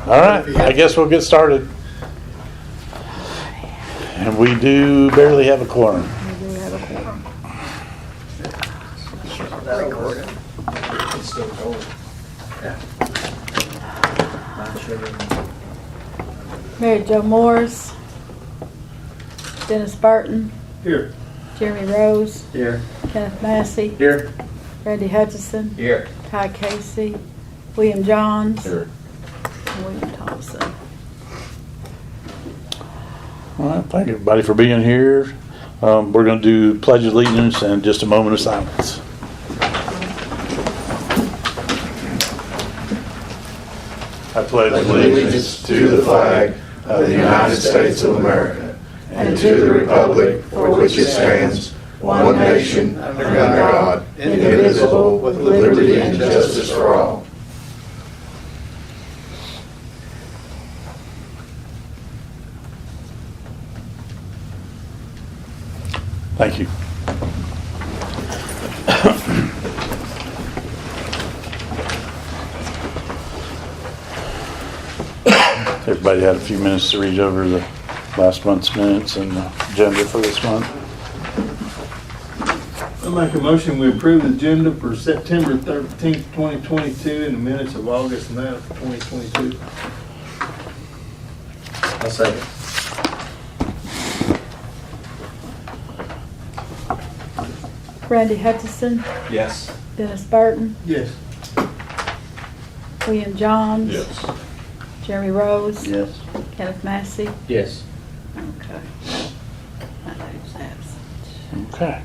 All right, I guess we'll get started. And we do barely have a quorum. We do have a quorum. It's still going. Mary Jo Morris, Dennis Burton, Here. Jeremy Rose, Here. Kenneth Massey, Here. Randy Hutchison, Here. Ty Casey, William Johns, Here. and William Thompson. All right, thank everybody for being here. We're going to do Pledge of Allegiance and just a moment of silence. I pledge allegiance to the flag of the United States of America and to the republic for which it stands, one nation, under God, indivisible, with liberty and justice for all. Thank you. Everybody had a few minutes to read over the last month's minutes and the agenda for this month. I make a motion we approve the agenda for September 13th, 2022 and the minutes of August 9th, 2022. I'll second. Randy Hutchison, Yes. Dennis Burton, Yes. William Johns, Yes. Jeremy Rose, Yes. Kenneth Massey. Yes. Okay. I know who's absent. Okay.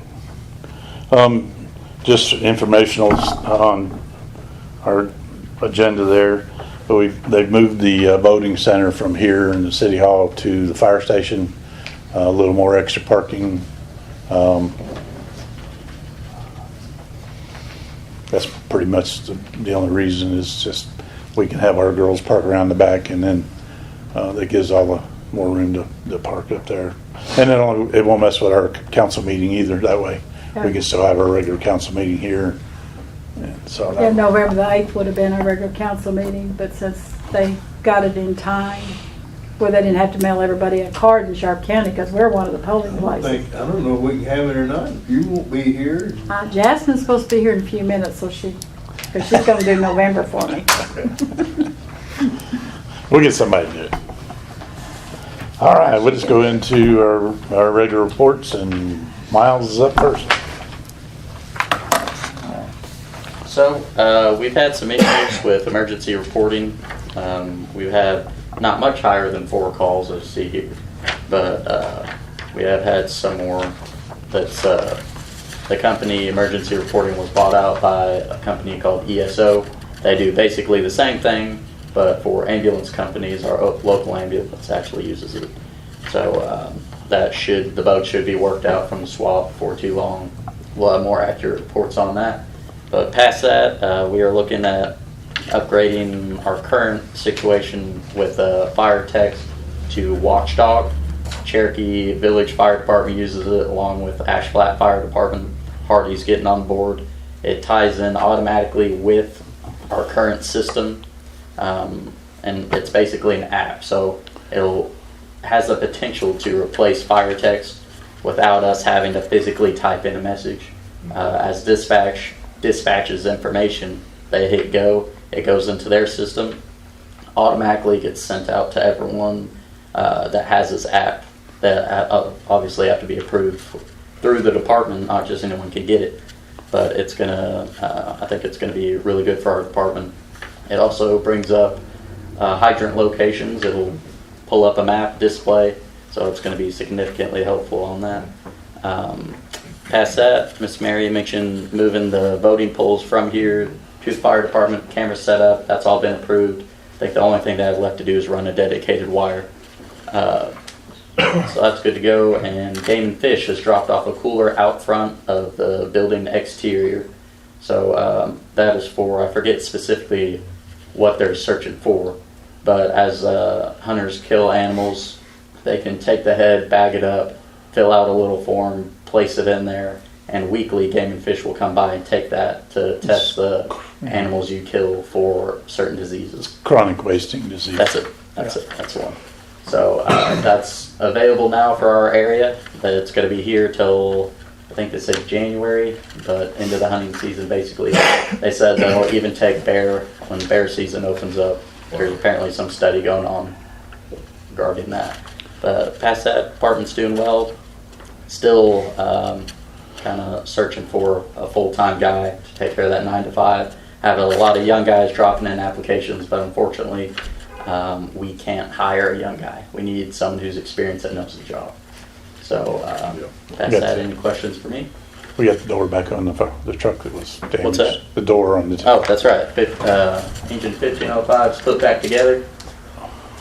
Just informational on our agenda there. But they've moved the voting center from here in the city hall to the fire station. A little more extra parking. That's pretty much the only reason is just we can have our girls park around the back, and then that gives all the more room to park up there. And it won't mess with our council meeting either. That way we can still have our regular council meeting here. And so Yeah, November the 8th would have been our regular council meeting, but since they got it in time, where they didn't have to mail everybody a card in Sharp County, because we're one of the polling places. I don't know if we can have it or not. If you won't be here. Jasmine's supposed to be here in a few minutes, because she's going to do November for me. we'll get somebody to do it. All right, we'll just go into our regular reports, and Miles is up first. So we've had some issues with emergency reporting. We've had not much higher than 4 calls, as you see here, but we have had some more. That's the company emergency reporting was bought out by a company called ESO. They do basically the same thing, but for ambulance companies. Our local ambulance actually uses it. So the bug should be worked out from the swap before too long. We'll have more accurate reports on that. But past that, we are looking at upgrading our current situation with fire techs to Watchdog. Cherokee Village Fire Department uses it along with Ash Flat Fire Department. Hardy's getting on board. It ties in automatically with our current system, and it's basically an app. So has the potential to replace fire techs without us having to physically type in a message. As dispatches information, they hit go, it goes into their system, automatically gets sent out to everyone that has this app that obviously have to be approved through the department. Not just anyone can get it, but it's gonna I think it's gonna be really good for our department. It also brings up hydrant locations. It'll pull up a map display, so it's going to be significantly helpful on that. Past that, Miss Mary mentioned moving the voting polls from here to the fire department. Camera set up, that's all been approved. I think the only thing that I have left to do is run a dedicated wire. So that's good to go. And Game and Fish has dropped off a cooler out front of the building exterior. So that is for, I forget specifically what they're searching for, but as hunters kill animals, they can take the head, bag it up, fill out a little form, place it in there, and weekly Game and Fish will come by and take that to test the animals you kill for certain diseases. Chronic wasting disease. That's it. That's one. So that's available now for our area. It's going to be here till, I think they said January, but into the hunting season basically. They said they'll even take bear when bear season opens up. There's apparently some study going on regarding that. But past that, department's doing well. Still kind of searching for a full-time guy to take care of that 9 to 5. Have a lot of young guys dropping in applications, but unfortunately we can't hire a young guy. We need someone who's experienced and knows the job. So past that, any questions for me? We got the door back on the truck that was damaged. What's that? The door on the Oh, that's right. Engine 1505 is put back together.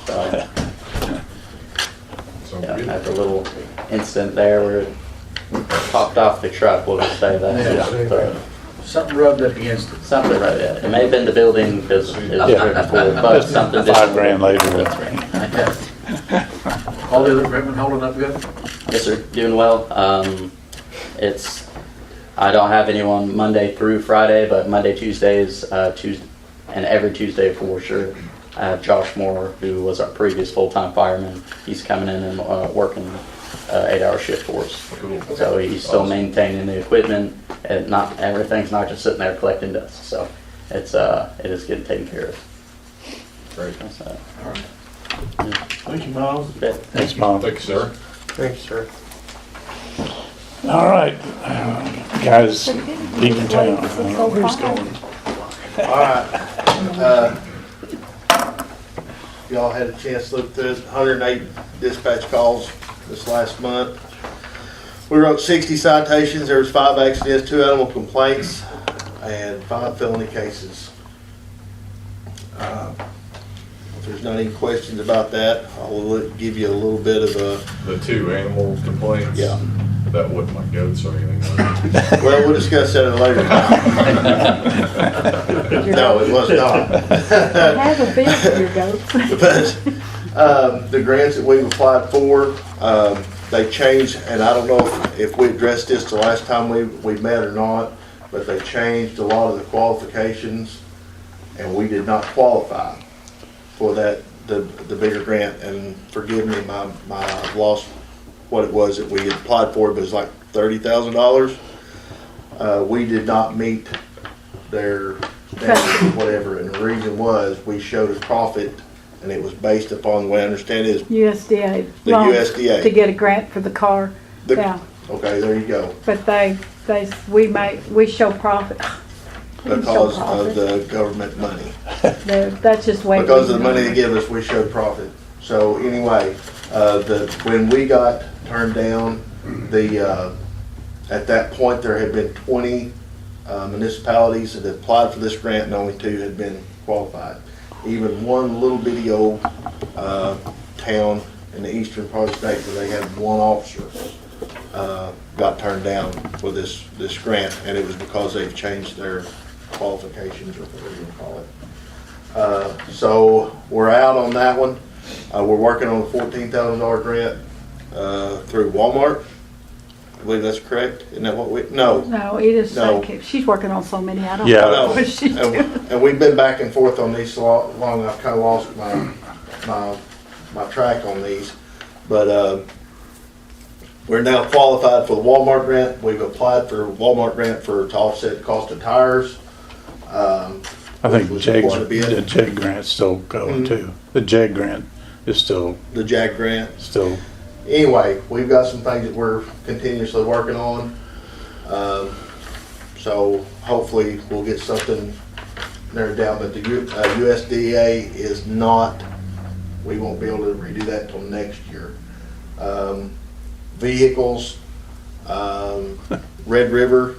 So yeah, after a little incident there where it popped off the truck, we'll just say that. Yeah. But Something rubbed up against it. something right there. It may have been the building because it was Yeah. driven forward, but something $5,000 later. That's right. All the other equipment holding up good? Yes, sir. Doing well. I don't have anyone Monday through Friday, but Monday, Tuesdays, and every Tuesday for sure. I have Josh Moore, who was our previous full-time fireman. He's coming in and working 8-hour shift for us. Cool. So he's still maintaining the equipment, and not everything's not just sitting there collecting dust. So it is getting taken care of. Great. That's, Thank you, Miles. bet. Thanks, Mom. Thank you, sir. Thank you, sir. All right, guys, leaving town. Where's going? All right. Y'all had a chance to look through it. 108 dispatch calls this last month. We wrote 60 citations. There was 5 accidents, 2 animal complaints, and 5 felony cases. If there's not any questions about that, I'll give you a little bit of a... The 2 animal complaints? Yeah. That wasn't my goats or anything like that. Well, we'll discuss that at a later time. No, it was not. I have a bid for your goats. But the grants that we've applied for, they changed, and I don't know if we addressed this the last time we met or not, but they changed a lot of the qualifications, and we did not qualify for that, the bigger grant. And forgive me, I've lost what it was that we had applied for, but it was like $30,000. We did not meet their standards, whatever, and the reason was we showed a profit, and it was based upon the way I understand it is USDA. the loan USDA. To get a grant for the car. The- Yeah, Okay, there you go. but we show profit. We show Because of profit. the government money. That's just the way. Because we of the money do they it. give us, we showed profit. So anyway, when we got turned down, at that point, there had been 20 municipalities that had applied for this grant, and only 2 had been qualified. Even one little bitty old town in the eastern part of the state where they had 1 officer got turned down for this grant, and it was because they've changed their qualifications, or whatever you call it. So we're out on that one. We're working on a $14,000 grant through Walmart. I believe that's correct. Isn't that what we? No. No, Edith's No. she's working on so many. I don't Yeah. know No. what she's doing. And we've been back and forth on these so long. I've kind of lost my track on these, but we're now qualified for the Walmart grant. We've applied for Walmart grant to offset the cost of tires. I think which was JEG's, quite a bit. the JEG grant's still going too. The JEG grant is still, The JAG grant. Anyway, we've got some things that we're continuously working on. So hopefully we'll get something narrowed down, but the USDA is not, we won't be able to redo that until next year. Vehicles, Red River,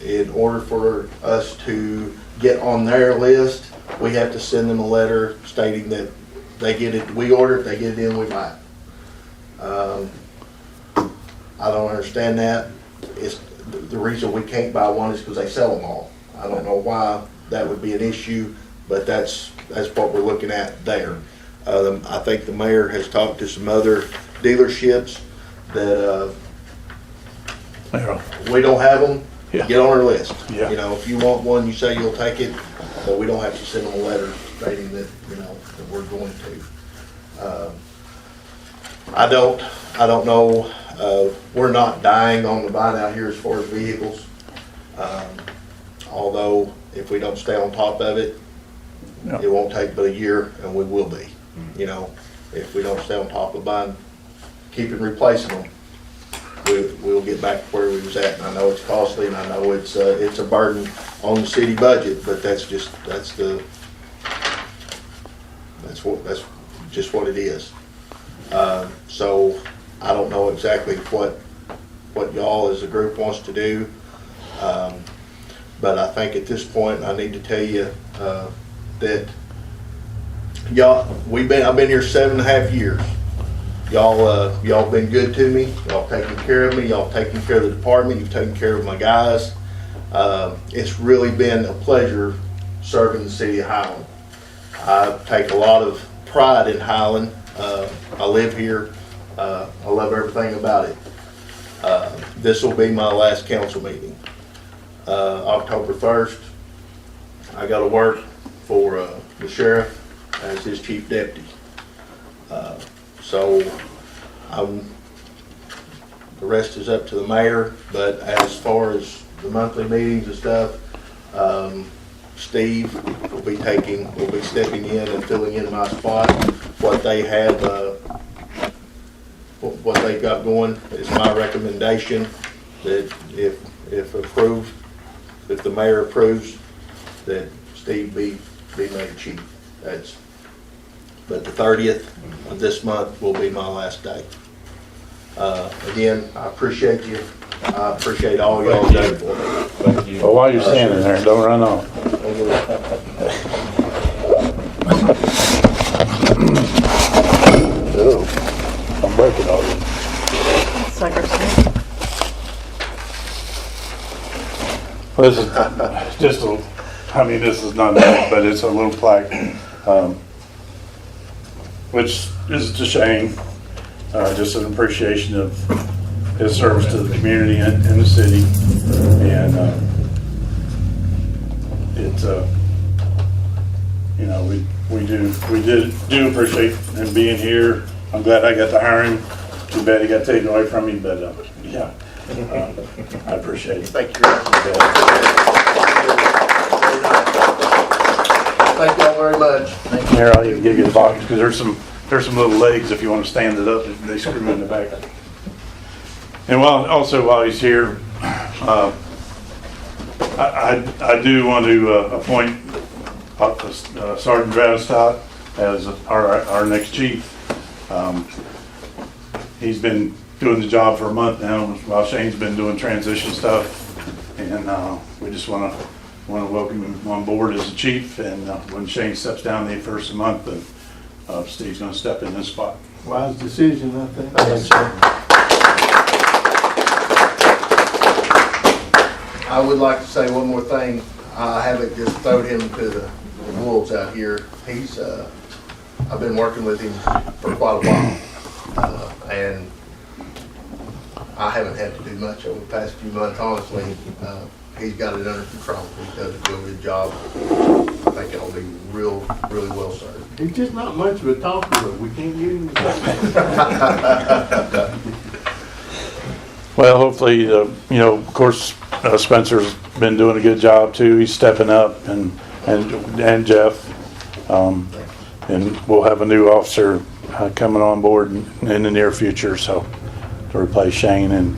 in order for us to get on their list, we have to send them a letter stating that they get it, we order it, they get it in, we buy it. I don't understand that. It's, the reason we can't buy one is because they sell them all. I don't know why that would be an issue, but that's what we're looking at there. I think the mayor has talked to some other dealerships that Yeah. We don't have them, Yeah. get on our list. Yeah. You know, if you want one, you say you'll take it, but we don't have to send them a letter stating that, you know, that we're going to. I don't know, we're not dying on the vine out here as far as vehicles. Although, if we don't stay on top of it, Yeah. it won't take but a year, and we will be. You know, if we don't stay on top of buying, keeping replacing them, we'll get back to where we was at. And I know it's costly, and I know it's a burden on the city budget, but that's just what it is. So I don't know exactly what y'all as a group wants to do. But I think at this point, I need to tell you, that I've been here 7.5 years. Y'all been good to me. Y'all taking care of me. Y'all taking care of the department. You've taken care of my guys. It's really been a pleasure serving the city of Highland. I take a lot of pride in Highland. I live here. I love everything about it. This will be my last council meeting. October 1st, I got to work for the sheriff as his chief deputy. So the rest is up to the mayor, but as far as the monthly meetings and stuff, Steve will be stepping in and filling in my spot. What they have, what they've got going is my recommendation that if approved, if the mayor approves, that Steve be made chief. But the 30th of this month will be my last day. Again, I appreciate you. I appreciate all y'all done for me. Thank you. But while you're standing there, don't run off. Oh, I'm breaking all this. Suckers. Well, this is just this is not big, but it's a little plaque, which is a shame. Just an appreciation of his service to the community and the city. And we do appreciate him being here. I'm glad I got to hire him. Too bad he got taken away from me, but yeah, I appreciate it. Thank you. Thank y'all very much. Here, I'll even give you the box, because there's some little legs if you want to stand it up, they screw in the back. And while he's here, I do want to appoint Sergeant Travis Stott as our next chief. He's been doing the job for a month now, while Shane's been doing transition stuff, and we just want to welcome him on board as a chief. And when Shane steps down the first of the month, then Steve's going to step in this spot. Wise decision, I think. I would like to say one more thing. I haven't just thrown him to the wolves out here. I've been working with him for quite a while, and I haven't had to do much over the past few months, honestly. He's got it under control. He does a real good job. I think it'll be really well served. He's just not much of a talker, but we can't get him to Well, hopefully, of course, Spencer's been doing a good job too. He's stepping up, and Jeff, and we'll have a new officer coming on board in the near future, so to replace Shane, and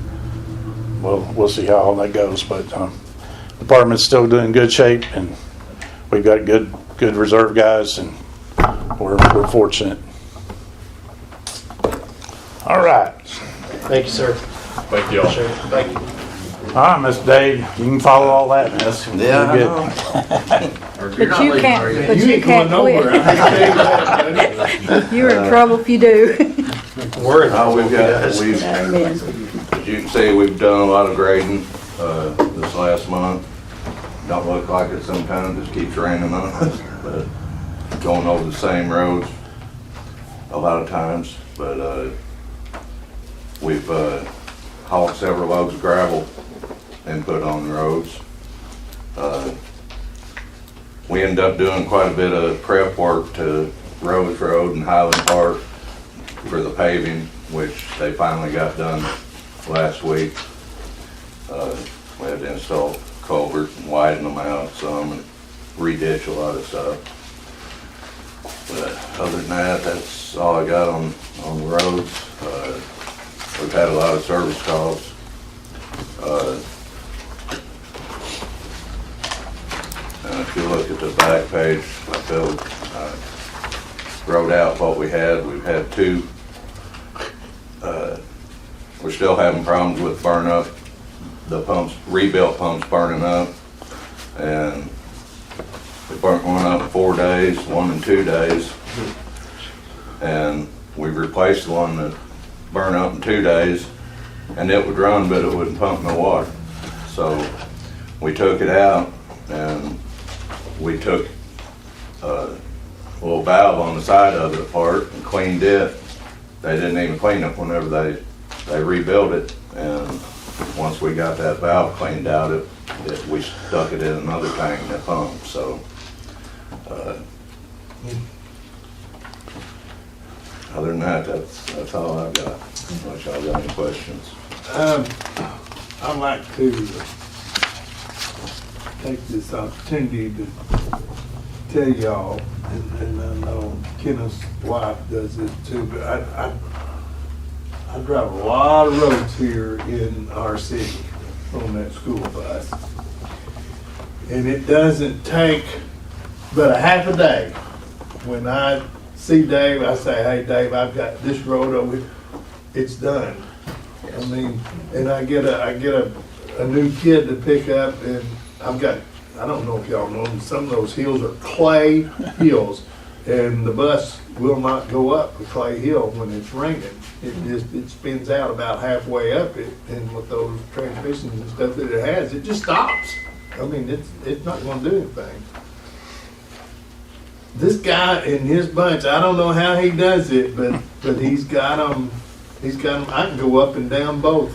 we'll see how all that goes. But department's still doing good shape, and we've got good reserve guys, and we're fortunate. All right. Thank you, sir. Thank you all. Sure. Thank you. All right, Mr. Dave, you can follow all that, miss. Yeah, I You're know. But you can't, but you can't nowhere. quit. I can tell you that, buddy. You're in trouble if you do. We're in We've got, Amen. as you can see, we've done a lot of grading, this last month. Don't look like it sometimes, just keeps raining on us, but going over the same roads a lot of times, but, we've, hauled several loads of gravel and put on the roads. We ended up doing quite a bit of prep work to Rose Road and Highland Park for the paving, which they finally got done last week. We had to install culverts and widen them out some and re-ditch a lot of stuff. But other than that, that's all I got on the roads. We've had a lot of service calls. And if you look at the back page, I wrote out what we had. We've had two. We're still having problems with burn up. The pumps, rebuilt pumps burning up. And we burnt one up in 4 days, one in 2 days. And we replaced the one that burned up in 2 days. And it would run, but it wouldn't pump no water. So we took it out and we took a little valve on the side of it apart and cleaned it. They didn't even clean it whenever they rebuilt it. And once we got that valve cleaned out, we stuck it in another tank that pumped. So other than that, that's all I've got. Unless y'all got any questions. I'd like to take this opportunity to tell y'all, and I know Kenneth's wife does it too, but I drive a lot of roads here in our city on that school bus. And it doesn't take but a half a day. When I see Dave, I say, hey Dave, I've got this road over here. It's done. I mean, and I get a new kid to pick up, and I don't know if y'all know, some of those hills are clay hills, and the bus will not go up the clay hill when it's raining. It spins out about halfway up it, and with those transmissions and stuff that it has, it just stops. I mean, it's not going to do anything. This guy and his bunch, I don't know how he does it, but he's got them. I can go up and down both.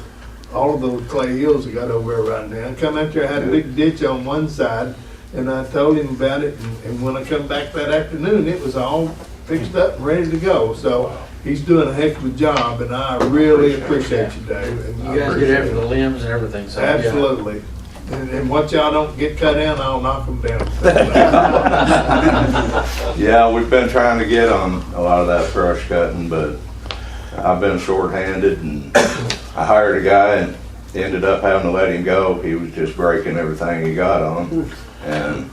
All of those clay hills I got over there right now. I come out there, I had a big ditch on one side, and I told him about it, and when I come back that afternoon, it was all fixed up and ready to go. So he's doing a heck of a job, and I really appreciate you, Dave. And You guys get after the limbs and everything, so. yeah. absolutely. And what y'all don't get cut down, I'll knock them down. Yeah, we've been trying to get on a lot of that brush cutting, but I've been shorthanded, and I hired a guy and ended up having to let him go. He was just breaking everything he got on, and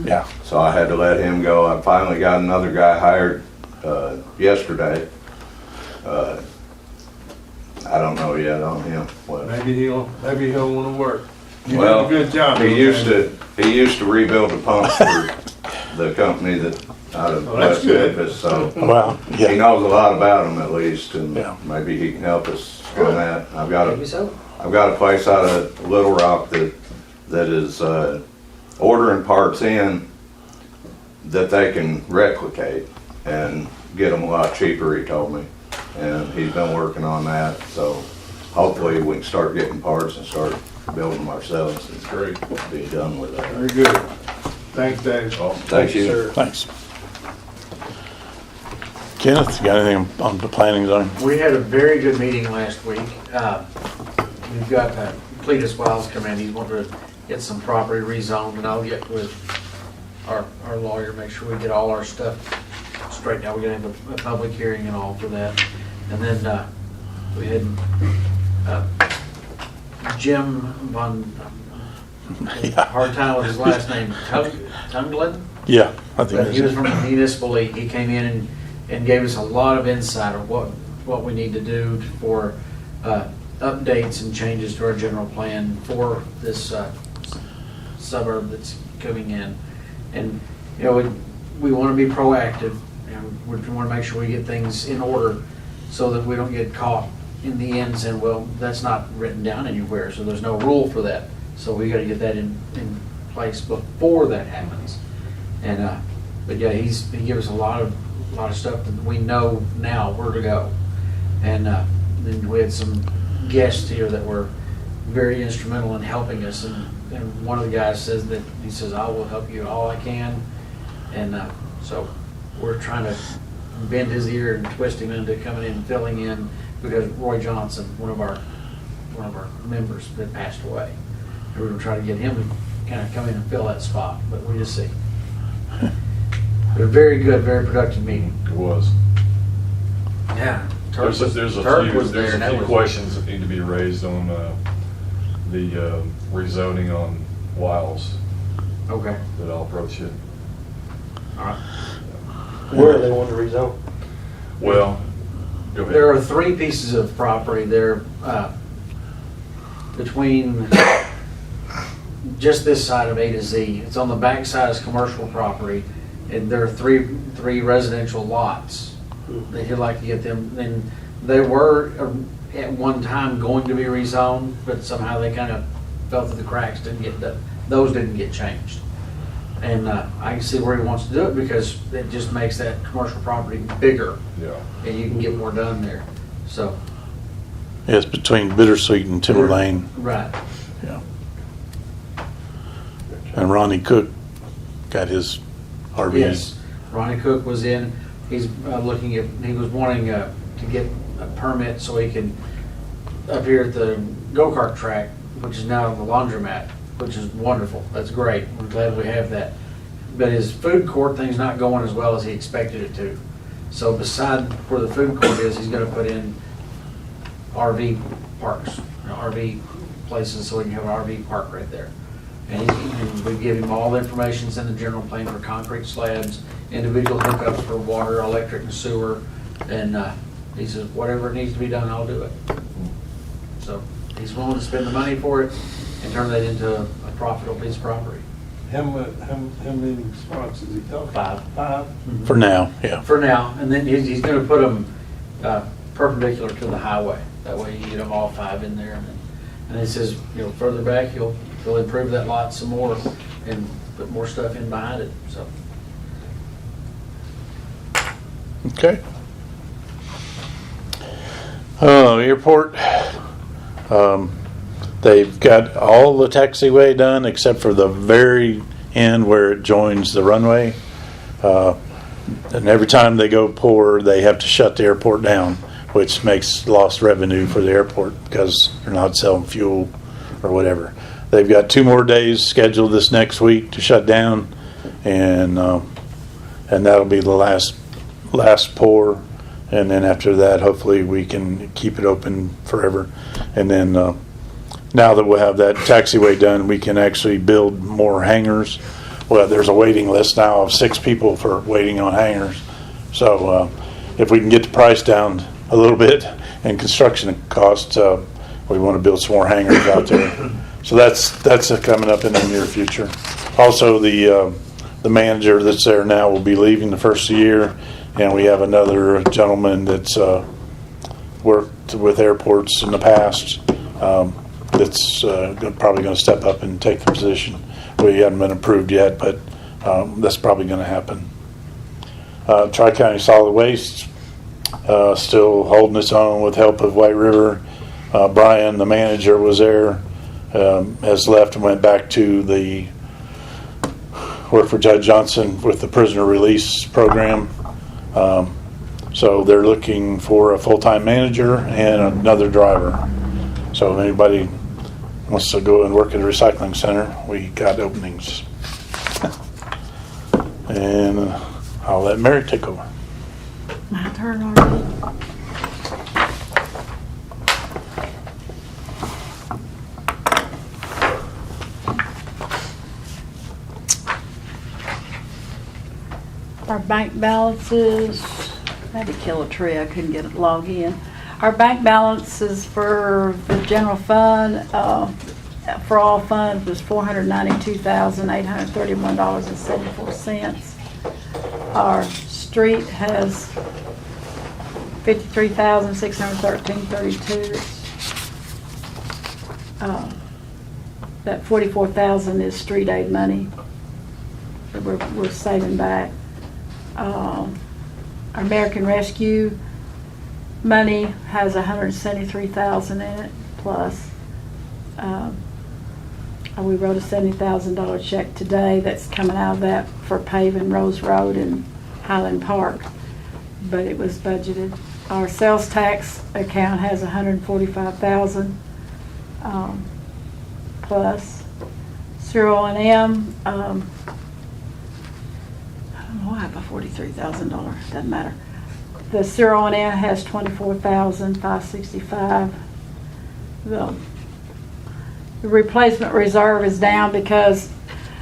Yeah. so I had to let him go. I finally got another guy hired yesterday. I don't know yet on him. What? Maybe he'll want to work. You Well, did a good job. He used to rebuild the pump for the company that out of Oh, that's West good. Memphis, so Well, he yeah, knows a lot about them at least, and Yeah. maybe he can help us on that. I've got Maybe so. a place out of Little Rock that is ordering parts in that they can replicate and get them a lot cheaper, he told me. And he's been working on that, so hopefully we can start getting parts and start building them ourselves and be done with that. Very good. Thanks, Dave. Thank you. Sir. thanks. Kenneth, you got anything on the planning zone? We had a very good meeting last week. We've got Cletus Wiles come in, he's wanting to get some property rezoned, and I'll get with our lawyer, make sure we get all our stuff straightened out. We're gonna have a public hearing and all for that. And then we had Jim Von, Yeah. hard time with his last name, Tunglin? Yeah, I think But he was it's, from the municipal league. He came in and gave us a lot of insight on what we need to do for updates and changes to our general plan for this suburb that's coming in. And, you know, we want to be proactive, and we want to make sure we get things in order so that we don't get caught in the end saying, well, that's not written down anywhere, so there's no rule for that. So we got to get that in place before that happens. And but yeah, he gave us a lot of stuff that we know now where to go. And then we had some guests here that were very instrumental in helping us. And one of the guys says that, he says, I will help you all I can. And so we're trying to bend his ear and twist him into coming in and filling in, because Roy Johnson, one of our members, that passed away. And we're going to try to get him to kind of come in and fill that spot, but we just see. But a very good, very productive meeting. It was. Yeah. There's a Turk few, was there, and that few was- questions that need to be raised on the rezoning on Wiles Okay. that I'll approach you. All right. Where are they wanting to rezone? Well, go ahead. There are 3 pieces of property there between just this side of A to Z. It's on the back side is commercial property, and there are three residential lots. They'd like to get them, and they were at one time going to be rezoned, but somehow they kind of fell through the cracks, those didn't get changed. And I can see where he wants to do it, because it just makes that commercial property bigger, Yeah. and you can get more done there. So, Yeah, it's between Bittersweet and Timber Lane. right. Yeah. And Ronnie Cook got his RV. Yes, Ronnie Cook was in, he's looking at, he was wanting to get a permit so he can, up here at the go-kart track, which is now the laundromat, which is wonderful, that's great, we're glad we have that. But his food court thing's not going as well as he expected it to. So beside where the food court is, he's gonna put in RV parks, RV places, so he can have an RV park right there. And we give him all the information in the general plan for concrete slabs, individual hookups for water, electric, and sewer. And he says, whatever needs to be done, I'll do it. So he's willing to spend the money for it and turn that into a profitable piece of property. How many spots is he talking? 5. 5? For now, yeah. For now, and then he's gonna put them perpendicular to the highway. That way you get them all 5 in there. And he says, further back, he'll improve that lot some more and put more stuff in behind it, so. Okay. Airport, they've got all the taxiway done except for the very end where it joins the runway. And every time they go pour, they have to shut the airport down, which makes lost revenue for the airport because they're not selling fuel or whatever. They've got 2 more days scheduled this next week to shut down, and that'll be the last pour. And then after that, hopefully we can keep it open forever. And then now that we'll have that taxiway done, we can actually build more hangars. Well, there's a waiting list now of 6 people for waiting on hangars. So if we can get the price down a little bit and construction costs, we want to build some more hangars out there. So that's coming up in the near future. Also, the manager that's there now will be leaving the first of the year, and we have another gentleman that's worked with airports in the past that's probably going to step up and take the position. We haven't been approved yet, but that's probably going to happen. Tri-County Solid Waste still holding its own with help of White River. Brian, the manager, was there, has left and went back to the work for Judge Johnson with the prisoner release program. So they're looking for a full-time manager and another driver. So if anybody wants to go and work at a recycling center, we got openings. And I'll let Mary take over. My turn already. Our bank balances, I had to kill a tree, I couldn't get it logged in. Our bank balances for the general fund, for all funds, was $492,831.74. Our street has $53,613.32. That $44,000 is street aid money that we're saving back. Our American Rescue, money has $173,000 in it, plus we wrote a $70,000 check today that's coming out of that for paving Rose Road and Highland Park, but it was budgeted. Our sales tax account has $145,000 plus. Zero O&M, I don't know why I have a $43,000, doesn't matter. The zero O&M has $24,565. The replacement reserve is down because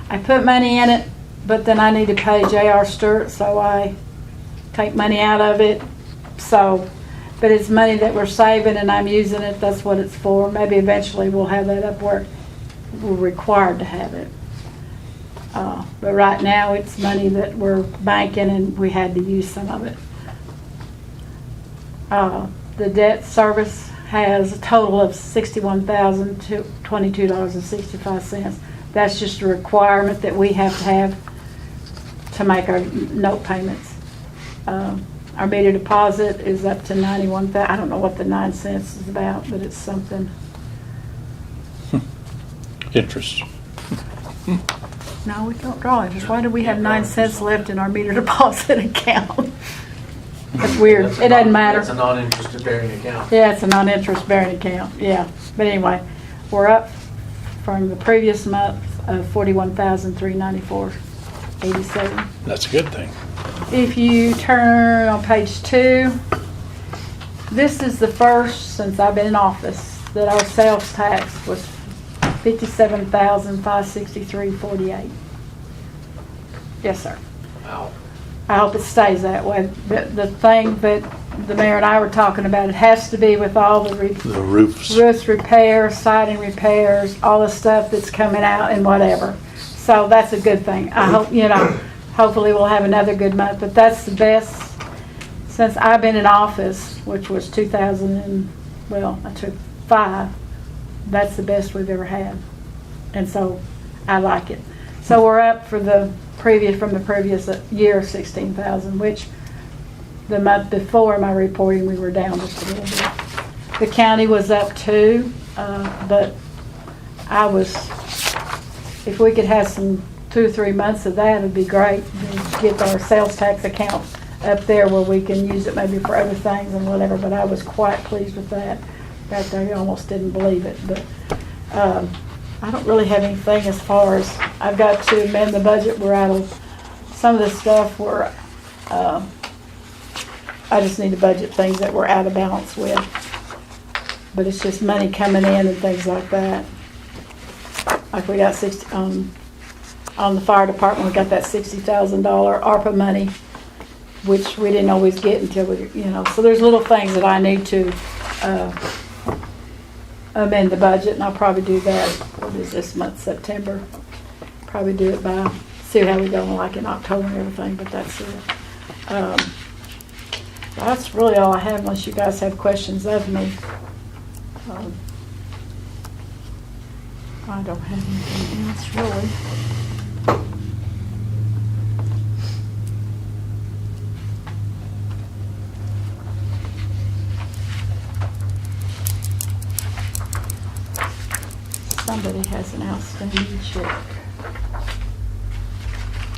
I put money in it, but then I need to pay J.R. Stewart, so I take money out of it. So, but it's money that we're saving and I'm using it, that's what it's for. Maybe eventually we'll have that up where we're required to have it. But right now it's money that we're banking and we had to use some of it. The debt service has a total of $61,022.65. That's just a requirement that we have to make our note payments. Our meter deposit is up to $91,000. I don't know what the 9 cents is about, but it's something. Interest. No, we don't draw interest. Why do we have 9 cents left in our meter deposit account? That's weird. It doesn't matter. It's a non-interest bearing account. Yeah, it's a non-interest bearing account, yeah. But anyway, we're up from the previous month of $41,394.87. That's a good thing. If you turn on page 2, this is the first since I've been in office that our sales tax was $57,563.48. Yes, sir. Wow. I hope it stays that way. The thing that the mayor and I were talking about, it has to be with all the The roofs. roofs repairs, siding repairs, all the stuff that's coming out and whatever. So that's a good thing. I hope, hopefully we'll have another good month, but that's the best since I've been in office, which was 2005. That's the best we've ever had. And so I like it. So we're up from the previous year, 16,000, which the month before my reporting we were down just a little bit. The county was up too, but if we could have some 2 or 3 months of that, it'd be great. Get our sales tax account up there where we can use it maybe for other things and whatever, but I was quite pleased with that. In fact, I almost didn't believe it, but I don't really have anything as far as I've got to amend the budget. We're out of some of the stuff where I just need to budget things that we're out of balance with. But it's just money coming in and things like that. Like we got 60 on the fire department. We got that $60,000 ARPA money, which we didn't always get until we, So there's little things that I need to amend the budget, and I'll probably do that. What is this month, September? Probably do it see how we go like in October and everything, but that's it. That's really all I have unless you guys have questions of me. I don't have anything else really. Somebody has an outstanding check.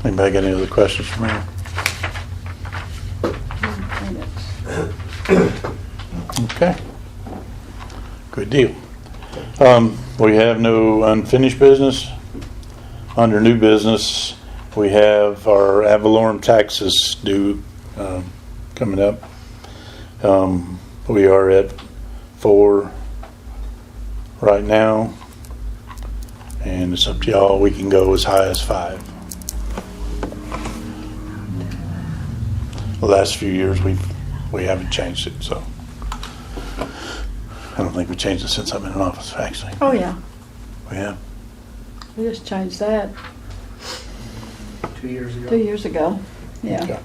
Anybody got any other questions for me? Okay. Good deal. We have no unfinished business. Under new business, we have our ad valorem taxes due coming up. We are at 4 right now, and it's up to y'all. We can go as high as 5. The last few years we haven't changed it, so I don't think we changed it since I've been in office, actually. Oh, yeah. We have. We just changed that 2 years ago. 2 years ago. Yeah. Okay.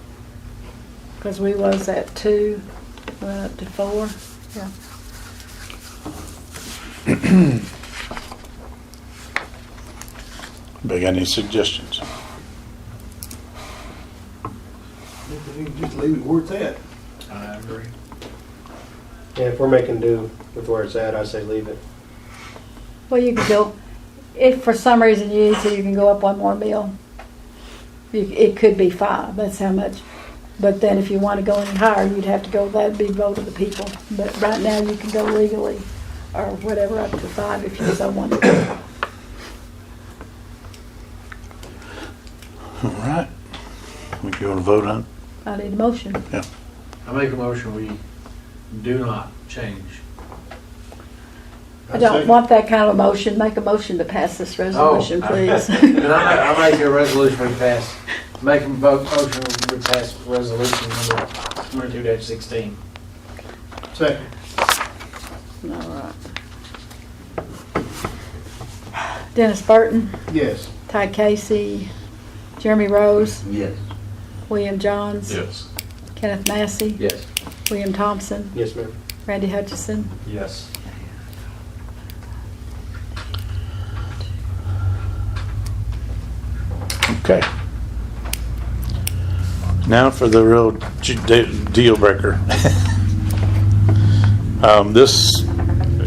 Because we was at 2, went up to 4. Yeah. Anybody got any suggestions? You can just leave it where it's at. I agree. Yeah, if we're making do with where it's at, I say leave it. Well, you can go, if for some reason you need to, you can go up one more meal. It could be 5, that's how much. But then if you want to go any higher, you'd have to go, that'd be vote of the people. But right now, you can go legally, or whatever, up to 5 if you so want to. All right. We go to vote on? I need a motion. I make a motion, we do not change. I don't want that kind of a motion. Make a motion to pass this resolution, please. And I make a resolution we pass, make a motion we pass resolution number 22-16. Second. All right. Dennis Burton, Yes. Ty Casey, Jeremy Rose, Yes. William Johns, Yes. Kenneth Massey, Yes. William Thompson, Yes, ma'am. Randy Hutchison. Yes. Okay. Now for the real deal breaker. This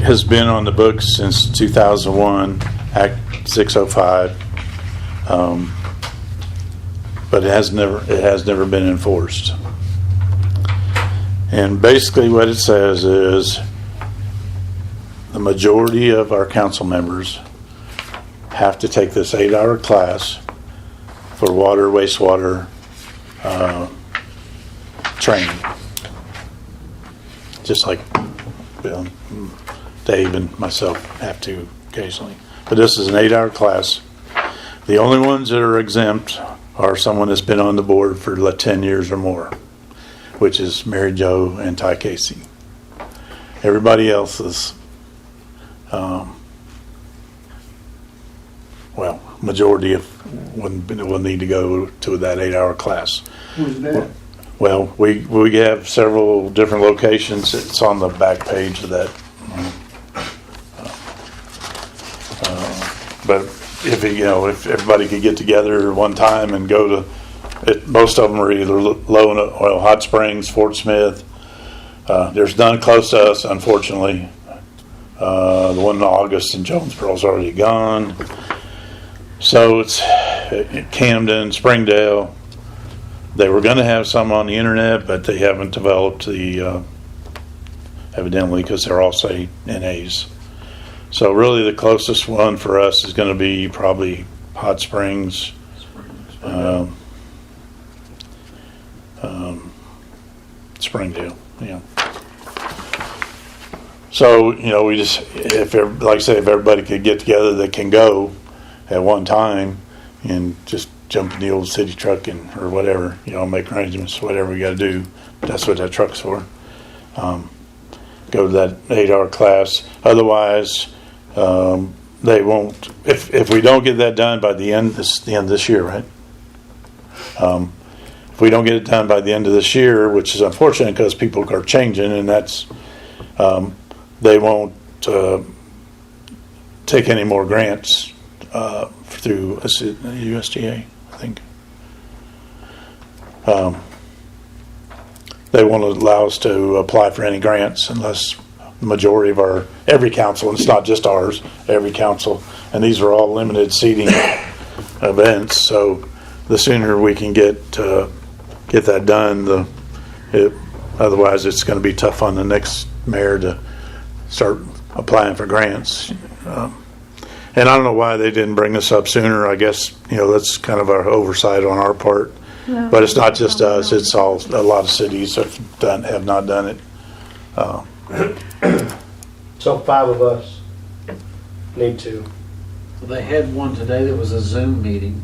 has been on the books since 2001, Act 605, but it has never been enforced. And basically what it says is the majority of our council members have to take this 8-hour class for water, wastewater training. Just like Dave and myself have to occasionally. But this is an 8-hour class. The only ones that are exempt are someone that's been on the board for 10 years or more, which is Mary Jo and Ty Casey. Everybody else is, majority will need to go to that 8-hour class. Who's that? Well, we have several different locations. It's on the back page of that. But if everybody could get together one time and go to it, most of them are either Low Oil Hot Springs, Fort Smith. There's none close to us, unfortunately. The one in August in Jonesboro's already gone. So it's Camden, Springdale. They were going to have some on the internet, but they haven't developed the, evidently, because they're all say NAs. So really the closest one for us is going to be probably Hot Springs, Springdale, yeah. So, we just, like I say, if everybody could get together that can go at one time and just jump in the old city truck or whatever, make arrangements, whatever we got to do. But that's what that truck's for. Go to that 8-hour class. Otherwise, they won't. If we don't get that done by the end of this year, right? If we don't get it done by the end of this year, which is unfortunate because people are changing, and that's they won't take any more grants through USDA. I think they won't allow us to apply for any grants unless the majority of every council, and it's not just ours, every council, and these are all limited seating events. So the sooner we can get that done, otherwise it's going to be tough on the next mayor to start applying for grants. And I don't know why they didn't bring this up sooner. I guess, that's kind of our oversight on our part. No, But it's not just us. It's a lot of cities have not done it. So 5 of us need to. Well, they had one today that was a Zoom meeting.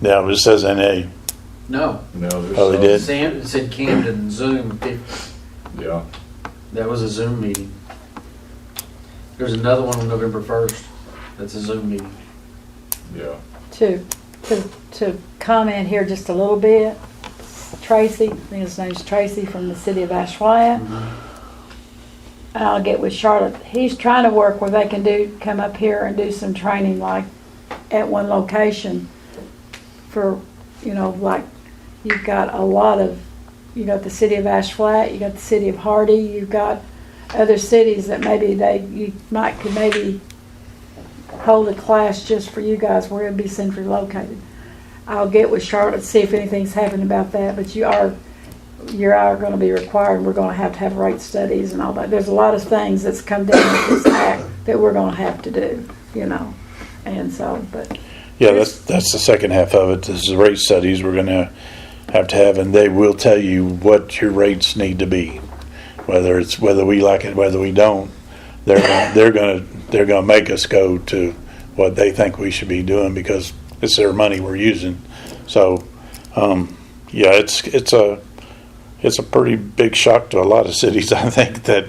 Yeah, but it says NA. No. No, there's Oh, they some- did? It said Camden Zoom. Yeah. That was a Zoom meeting. There's another one on November 1st. That's a Zoom meeting. Yeah. To comment here just a little bit, Tracy, I think his name's Tracy from the city of Ashwaubenon. I'll get with Charlotte. He's trying to work where they can come up here and do some training like at one location for, like you've got a lot of, you got the city of Ashflat, you got the city of Hardy, you've got other cities that maybe you could maybe hold a class just for you guys where it'd be centrally located. I'll get with Charlotte, see if anything's happened about that, but you are going to be required, and we're going to have rate studies and all that. There's a lot of things that's come down with this act that we're going to have to do, and so, but. Yeah, that's the second half of it, is the rate studies we're gonna have, and they will tell you what your rates need to be. Whether we like it, whether we don't, they're gonna make us go to what they think we should be doing because it's their money we're using. So, yeah, it's a pretty big shock to a lot of cities. I think that,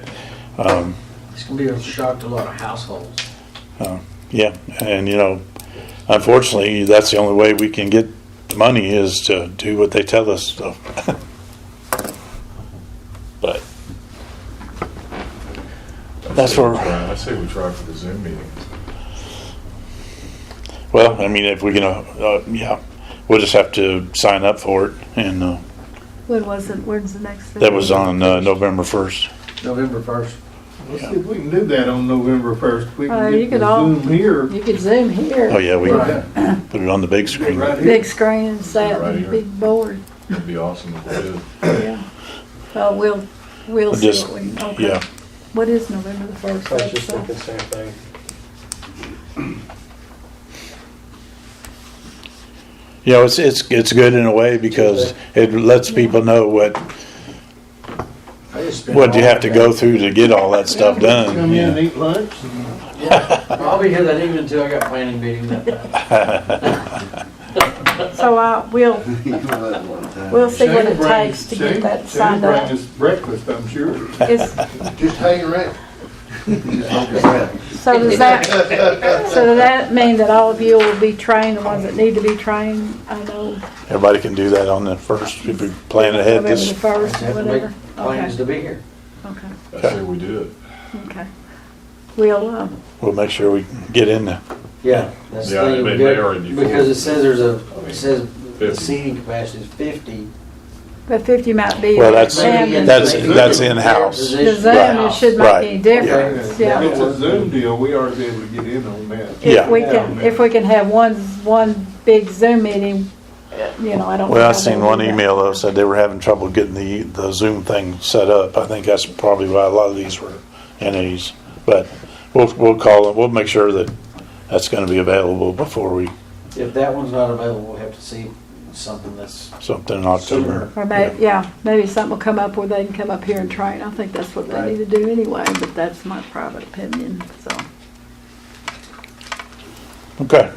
It's gonna be a shock to a lot of households. yeah, and unfortunately, that's the only way we can get the money is to do what they tell us. So. But that's where. I say we try for the Zoom meeting. Well, I mean, if we can, yeah, we'll just have to sign up for it, and When was it? When's the next thing? that was on November 1st. November 1st. Let's see if we can do that on November 1st. We You can get could the all- Zoom here. You could Zoom here. Oh yeah, we Right. put it on the big screen. Right here. Big screen and sat Right and here. big board. It'd be awesome if we did. Yeah. Well, we'll see Just- what we, okay. Yeah, What is November the 1st? I was just thinking the same thing. it's good in a way because it lets people know what I just spent you all have to day. go through to get all that stuff done. Come in and Yeah. eat lunch. I'll be here that evening until I got planning meeting that night. So we'll see what it takes to get that signed bring up. us breakfast, I'm sure. Is- Just hang around. So does that mean that all of you will be trained, the ones that need to be trained? I know Everybody can do that on the first. If we plan ahead, November the this 1st I or have to whatever. make plans to be here. Okay, I say we do it. okay. We'll, we'll make sure we get in there. Yeah, that's the Yeah, thing. they we got- already do. Because it says it says the 50. seating capacity is 50. but 50 might be. Well, that's Maybe in- that's maybe that's in in-house. The Zoom, it should make Right. any difference, If yeah. it's a Zoom deal, we ought to be able to get in on that. Yeah. If we can have one big Zoom meeting, I don't. Well, I think seen know one that. email though said they were having trouble getting the Zoom thing set up. I think that's probably why a lot of these were NAs. But we'll call them. We'll make sure that that's going to be available before we If that one's not available, we'll have to see something that's something in October. Or maybe something will come up where they can come up here and train. I think that's what they Right. need to do anyway, but that's my private opinion, so. Okay,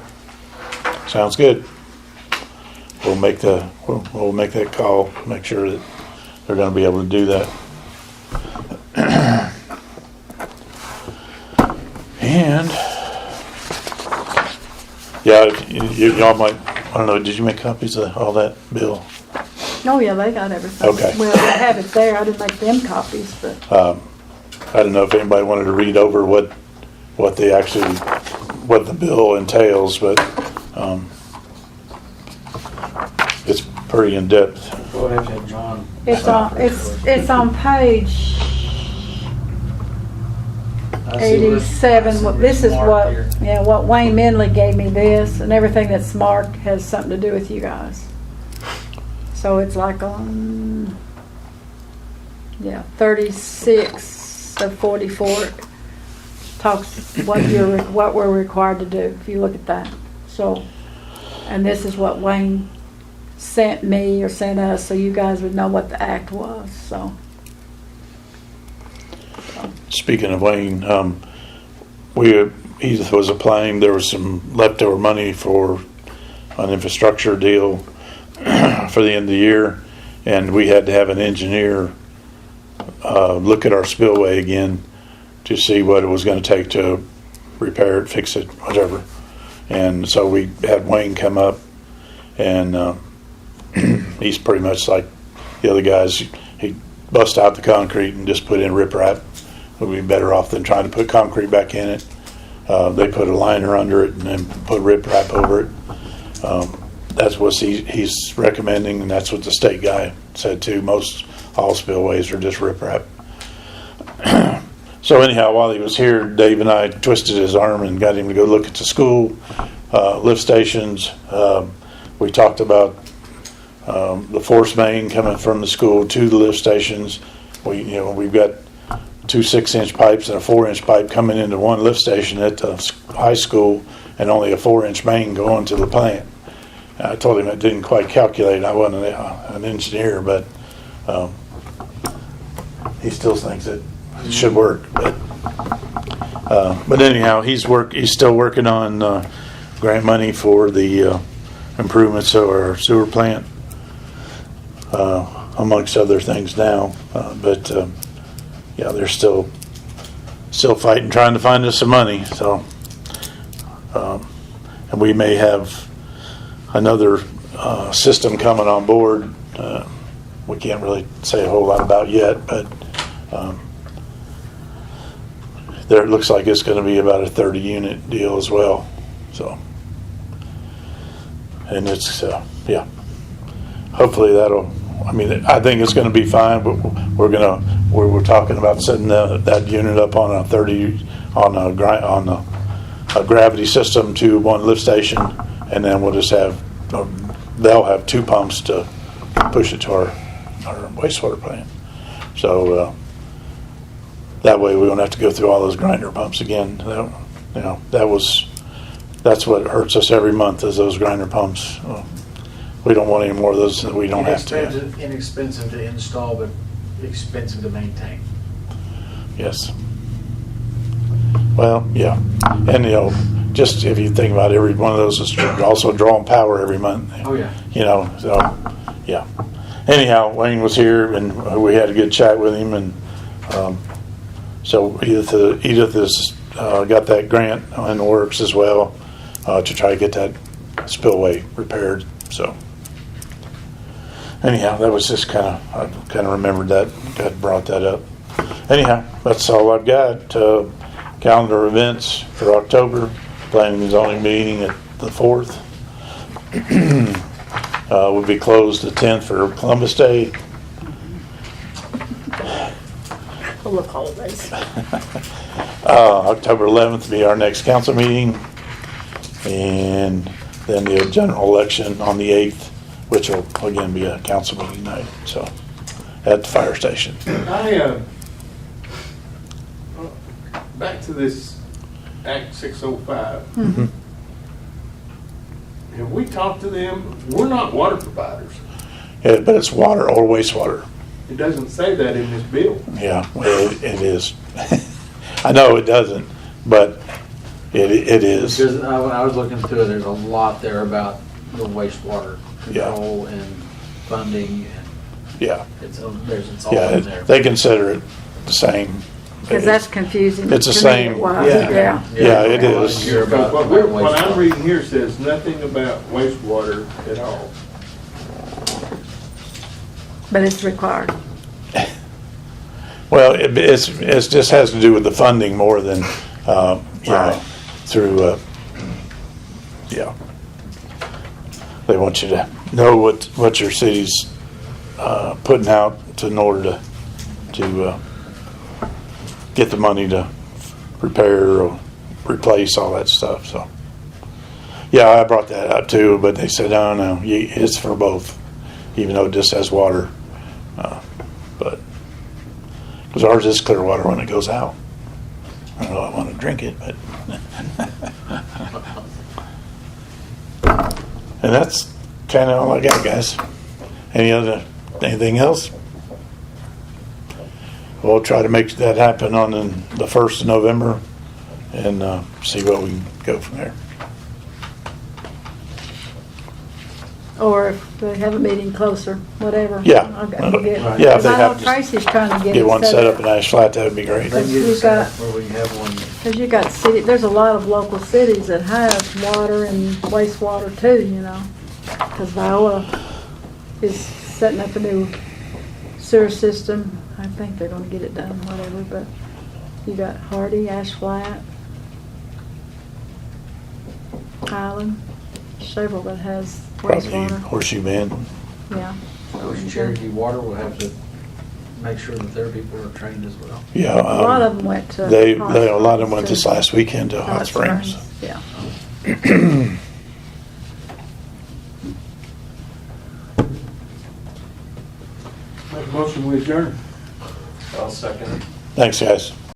sounds good. We'll make that call. Make sure that they're going to be able to do that. And yeah, y'all might. I don't know. Did you make copies of all that, Bill? Oh, yeah, they got everything. Okay. Well, they have it there. I didn't make them copies, but I don't know if anybody wanted to read over what the bill entails, but it's pretty in depth. we'll have to have John. it's on page I see where- I 87. see where This it's is marked here. what Wayne Minley gave me this, and everything that's marked has something to do with you guys. So it's like on, 36 of 44 talks what we're required to do, if you look at that. So, and this is what Wayne sent me or sent us, so you guys would know what the act was, so. Speaking of Wayne, he was applying. There was some leftover money for an infrastructure deal for the end of the year, and we had to have an engineer look at our spillway again to see what it was going to take to repair it, fix it, whatever. And so we had Wayne come up, and he's pretty much like the other guys. He bust out the concrete and just put in riprap. Would be better off than trying to put concrete back in it. They put a liner under it and then put riprap over it. That's what he's recommending, and that's what the state guy said too. All spillways are just riprap. So anyhow, while he was here, Dave and I twisted his arm and got him to go look at the school lift stations. We talked about the force main coming from the school to the lift stations. We've got 2 6-inch pipes and a 4-inch pipe coming into one lift station at the high school, and only a 4-inch main going to the plant. I told him it didn't quite calculate. I wasn't an engineer, but he still thinks it should work. But anyhow, he's still working on grant money for the improvements of our sewer plant, amongst other things now. But yeah, they're still fighting, trying to find us some money. So, and we may have another system coming on board. We can't really say a whole lot about yet, but it looks like it's going to be about a 30-unit deal as well. So, and it's yeah. Hopefully that'll. I mean, I think it's going to be fine, but we're talking about setting that unit up on a gravity system to one lift station, and then we'll just have they'll have 2 pumps to push it to our wastewater plant. So that way we won't have to go through all those grinder pumps again. That's what hurts us every month is those grinder pumps. We don't want any more of those that we don't have to. Inexpensive to install, but expensive to maintain. Yes. Well, yeah. And, just if you think about it, every one of those is also drawing power every month. Oh, yeah. So, yeah. Anyhow, Wayne was here, and we had a good chat with him, and so Edith has got that grant in the works as well to try to get that spillway repaired. So, anyhow, that was just I kind of remembered that, God brought that up. Anyhow, that's all I've got. Calendar events for October, planning and zoning meeting at the 4th. We'll be closed the 10th for Columbus Day. Full of holidays. October 11th will be our next council meeting, and then the general election on the 8th, which will again be a council meeting night. So at the fire station. Back to this Act 605. Mm-hmm. Have we talked to them? We're not water providers. Yeah, but it's water or wastewater. It doesn't say that in this bill. Yeah, well, it is. I know it doesn't, but it is. Because I was looking through it, there's a lot there about the wastewater control and funding, and Yeah. it's all in there. They consider it the same. Because that's confusing. It's the to me, same. it was. Yeah. Yeah, it is. Hear about What I'm wastewater. reading here says nothing about wastewater at all. But it's required. Well, it just has to do with the funding more than, through, yeah. They want you to know what your city's putting out in order to get the money to repair or replace all that stuff. So, yeah, I brought that up too, but they said, no, it's for both, even though it just has water. But because ours is clear water when it goes out. I don't know, I want to drink it, but. And that's kind of all I got, guys. Anything else? We'll try to make that happen on the 1st of November and see what we can go from there. Or if they have a meeting closer, whatever. Yeah. We'll get, Yeah, if because they I have know to Tracy's trying to get one set up in Ash Flat, that would be great. They can get You've it set up got- where we have one. Because you got there's a lot of local cities that have water and wastewater too, Because Viola is setting up a new sewer system. I think they're gonna get it done, whatever, but you got Hardy, Ash Flat, Highland, several that has Probably wastewater. Horseshoe Bend. Yeah. Ocean Cherokee Water will have to make sure that their people are trained as well. Yeah. A lot of them went to. They, Hot a lot of them Springs, went this too. last weekend to Hot Springs. Yeah. Make a motion, we adjourn. I'll second it. Thanks, guys.